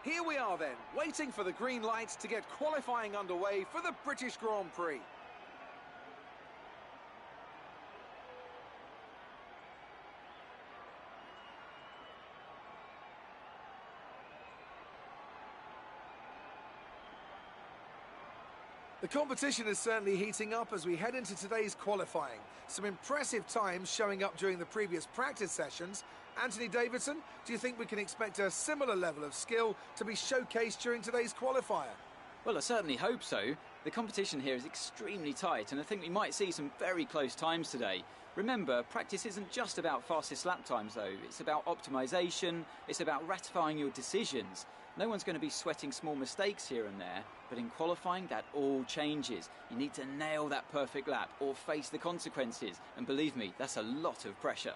Here we are then, waiting for the green lights to get qualifying underway for the British Grand Prix. The competition is certainly heating up as we head into today's qualifying. Some impressive times showing up during the previous practice sessions. Anthony Davidson, do you think we can expect a similar level of skill to be showcased during today's qualifier? Well, I certainly hope so. The competition here is extremely tight, and I think we might see some very close times today. Remember, practice isn't just about fastest lap times, though. It's about optimisation, it's about ratifying your decisions. No one's going to be sweating small mistakes here and there, but in qualifying, that all changes. You need to nail that perfect lap or face the consequences, and believe me, that's a lot of pressure.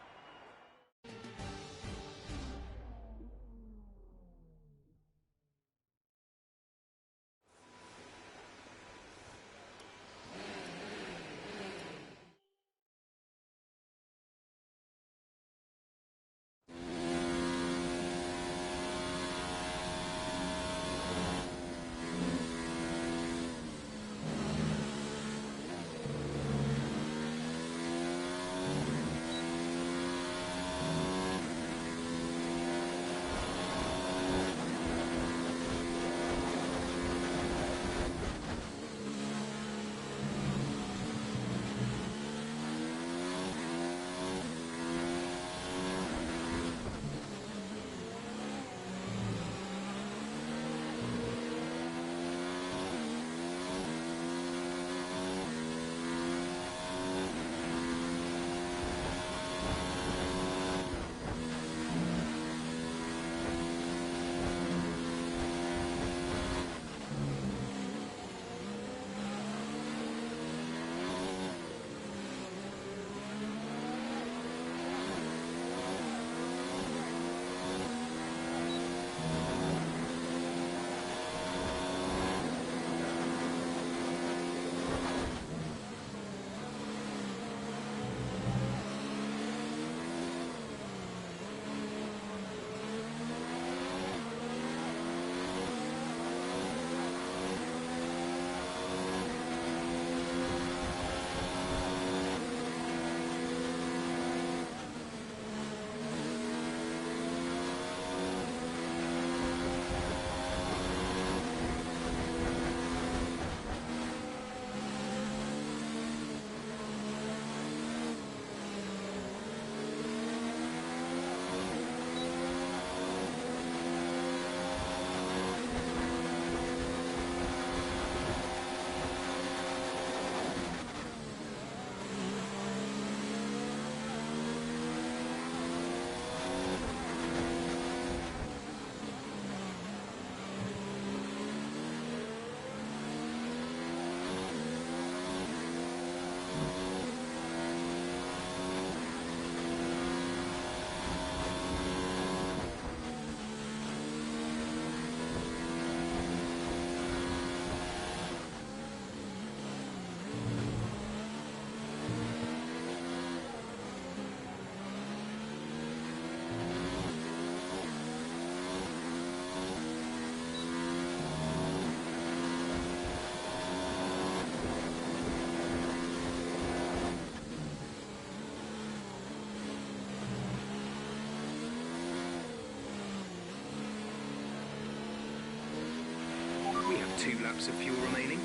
We have 2 laps of fuel remaining.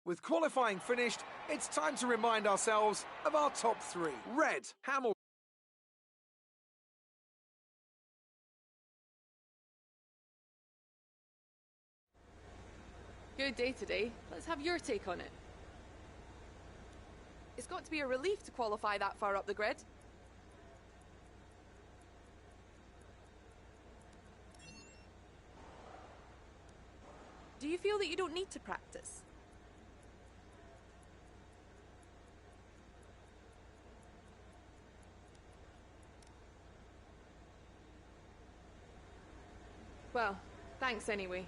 With qualifying finished, it's time to remind ourselves of our top three. Red, Hamilton. Good day today. Let's have your take on it. It's got to be a relief to qualify that far up the grid. Do you feel that you don't need to practice? Well, thanks anyway.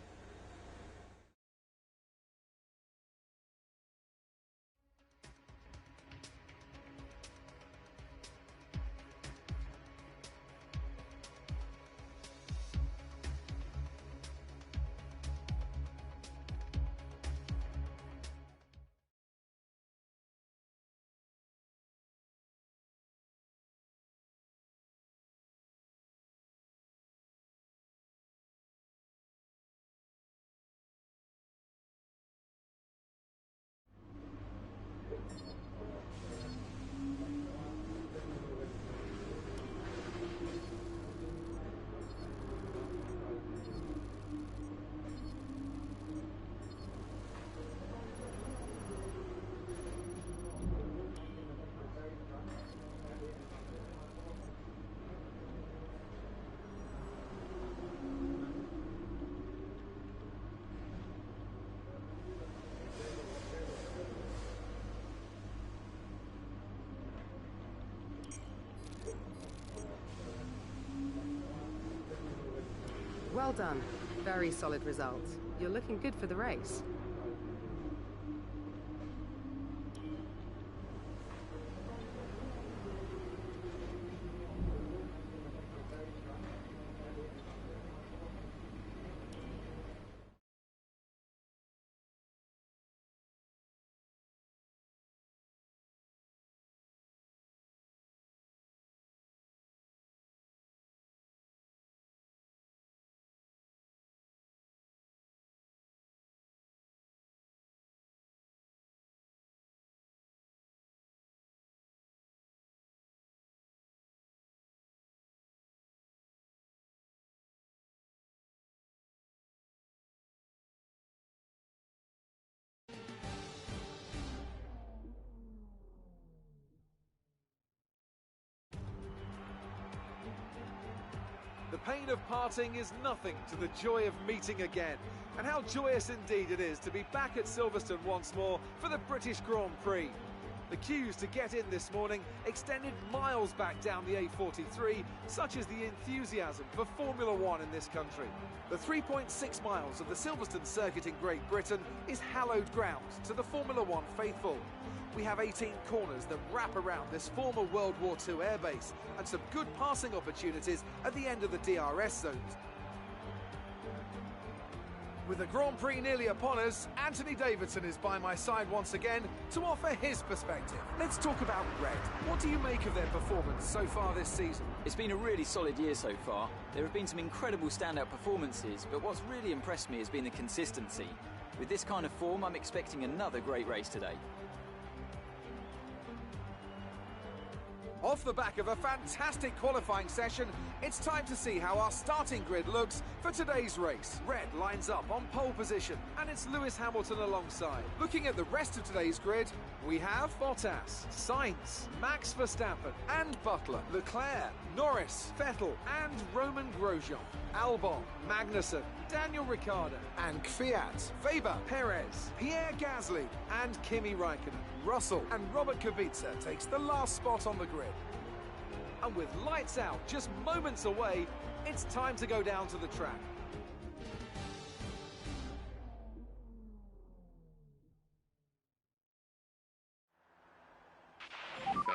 Well done. Very solid results. You're looking good for the race. The pain of parting is nothing to the joy of meeting again. And how joyous indeed it is to be back at Silverstone once more for the British Grand Prix. The queues to get in this morning extended miles back down the A43, such as the enthusiasm for Formula One in this country. The 3.6 miles of the Silverstone circuit in Great Britain is hallowed ground to the Formula One faithful. We have 18 corners that wrap around this former World War II airbase and some good passing opportunities at the end of the DRS zones. With the Grand Prix nearly upon us, Anthony Davidson is by my side once again to offer his perspective. Let's talk about Red. What do you make of their performance so far this season? It's been a really solid year so far. There have been some incredible standout performances, but what's really impressed me has been the consistency. With this kind of form, I'm expecting another great race today. Off the back of a fantastic qualifying session, it's time to see how our starting grid looks for today's race. Red lines up on pole position, and it's Lewis Hamilton alongside. Looking at the rest of today's grid, we have Bottas, Sainz, Max Verstappen, and Butler, Leclerc, Norris, Vettel, and Roman Grosjean, Albon, Magnussen, Daniel Ricciardo, and Kvyat, Weber, Perez, Pierre Gasly, and Kimi Raikkonen. Russell and Robert Kubica takes the last spot on the grid. And with lights out just moments away, it's time to go down to the track.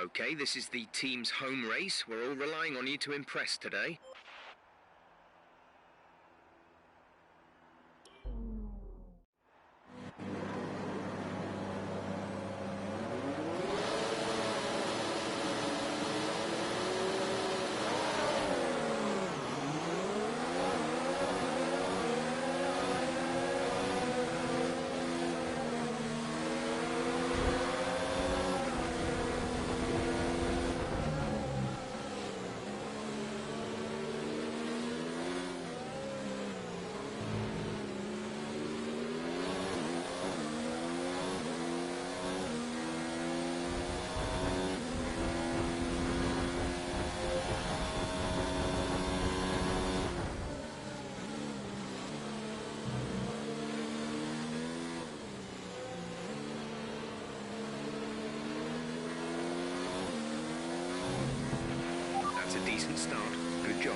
Okay, this is the team's home race. We're all relying on you to impress today. That's a decent start. Good job.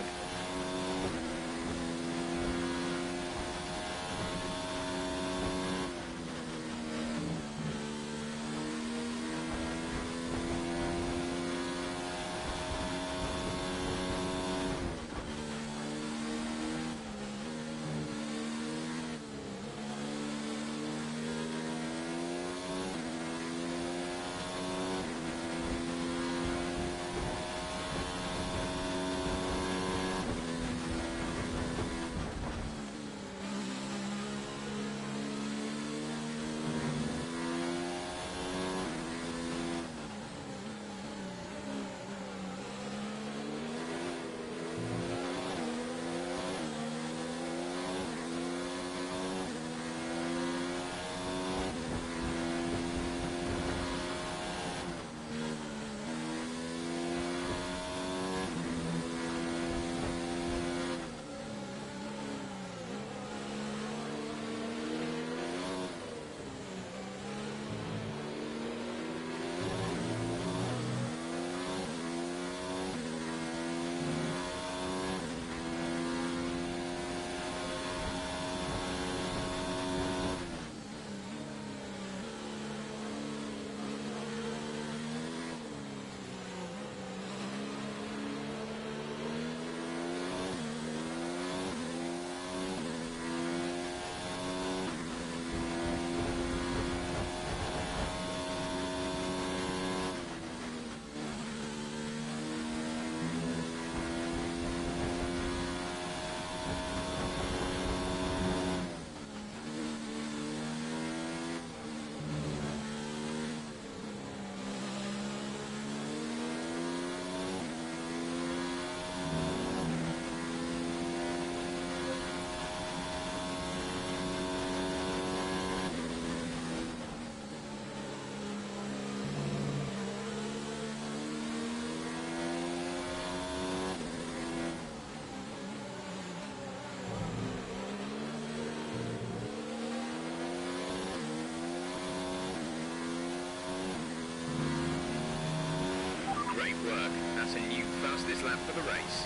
Great work. That's a new fastest lap for the race.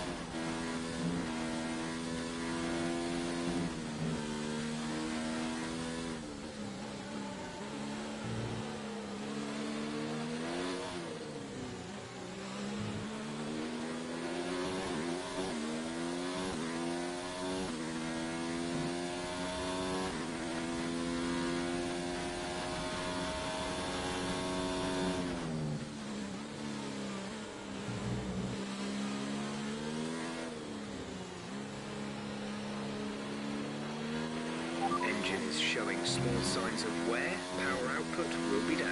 Engines showing small signs of wear, power output will be down.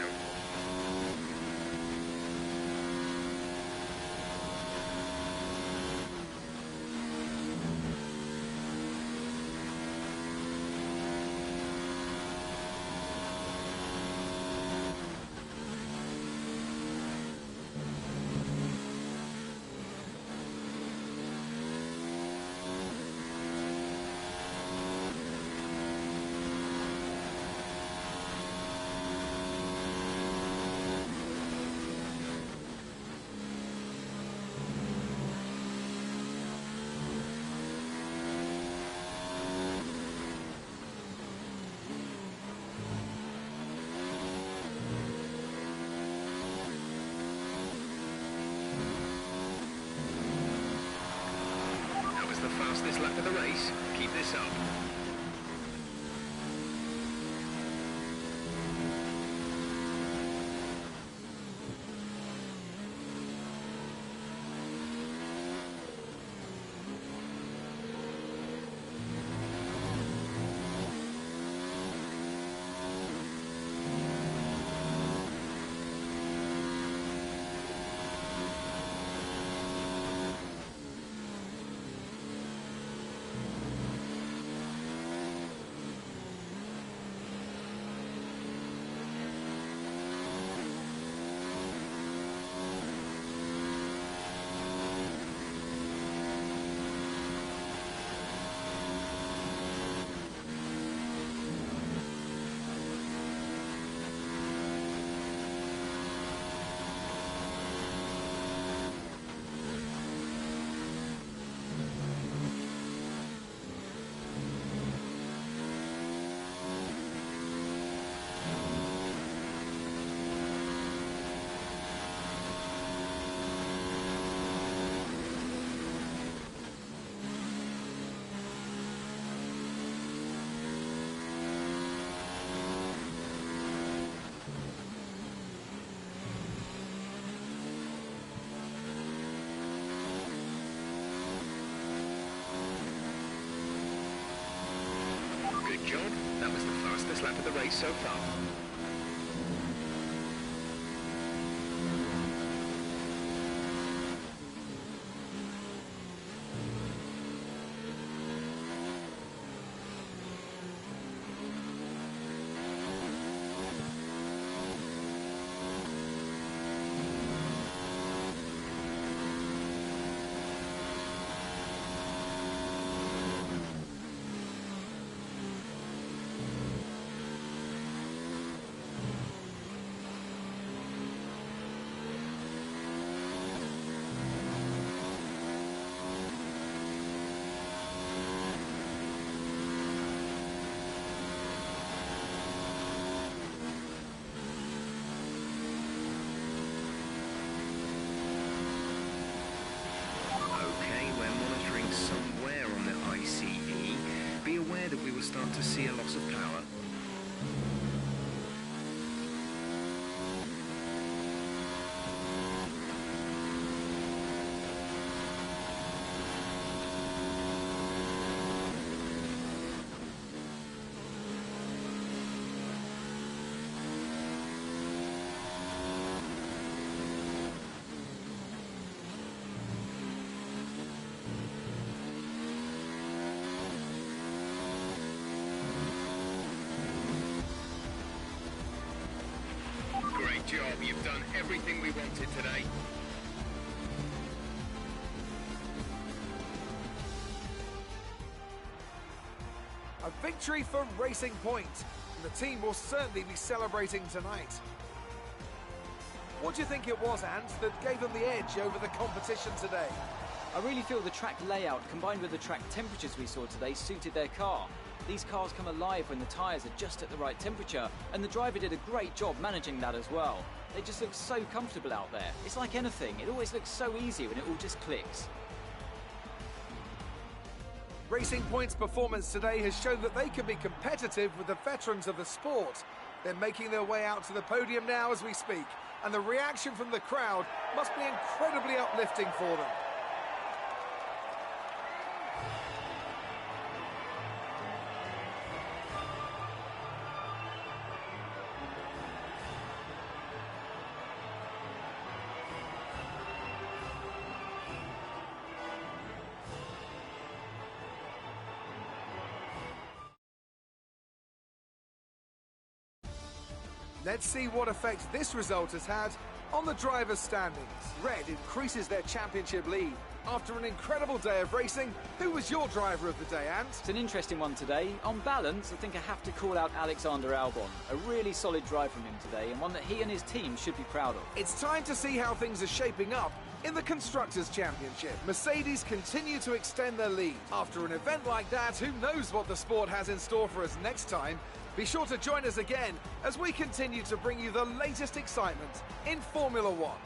The fastest lap of the race. Keep this up. fastest lap of the race so far. That we will start to see a loss of power. Great job, you've done everything we wanted today. A victory for Racing Point, and the team will certainly be celebrating tonight. What do you think it was, Ant, that gave them the edge over the competition today? I really feel the track layout combined with the track temperatures we saw today suited their car. These cars come alive when the tyres are just at the right temperature, and the driver did a great job managing that as well. They just look so comfortable out there. It's like anything, it always looks so easy when it all just clicks. Racing Point's performance today has shown that they can be competitive with the veterans of the sport. They're making their way out to the podium now as we speak, and the reaction from the crowd must be incredibly uplifting for them. Let's see what effect this result has had on the drivers' standings. Red increases their championship lead. After an incredible day of racing, who was your driver of the day, Ant? It's an interesting one today. On balance, I think I have to call out Alexander Albon. A really solid drive from him today, and one that he and his team should be proud of. It's time to see how things are shaping up in the Constructors' Championship. Mercedes continue to extend their lead. After an event like that, who knows what the sport has in store for us next time? Be sure to join us again as we continue to bring you the latest excitement in Formula One.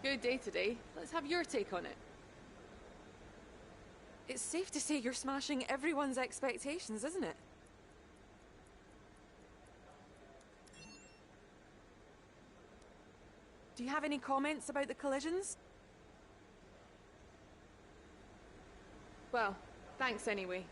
Good day today. Let's have your take on it. It's safe to say you're smashing everyone's expectations, isn't it? Do you have any comments about the collisions? Well, thanks anyway.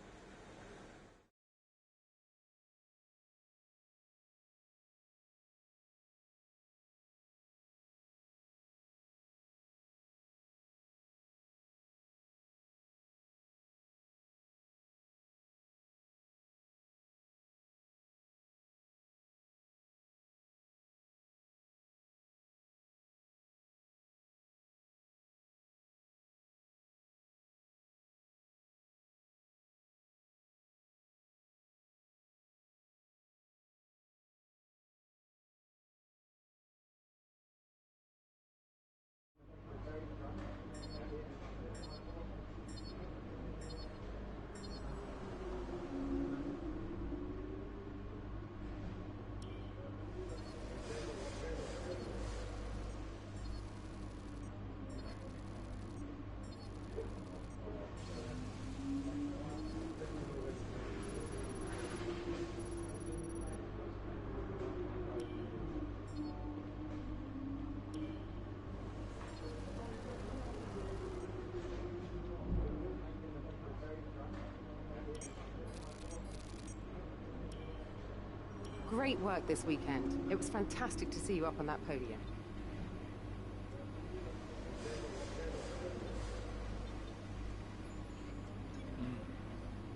Great work this weekend. It was fantastic to see you up on that podium.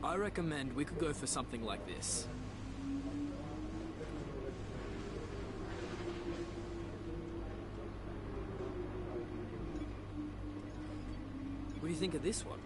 I recommend we could go for something like this. What do you think of this one?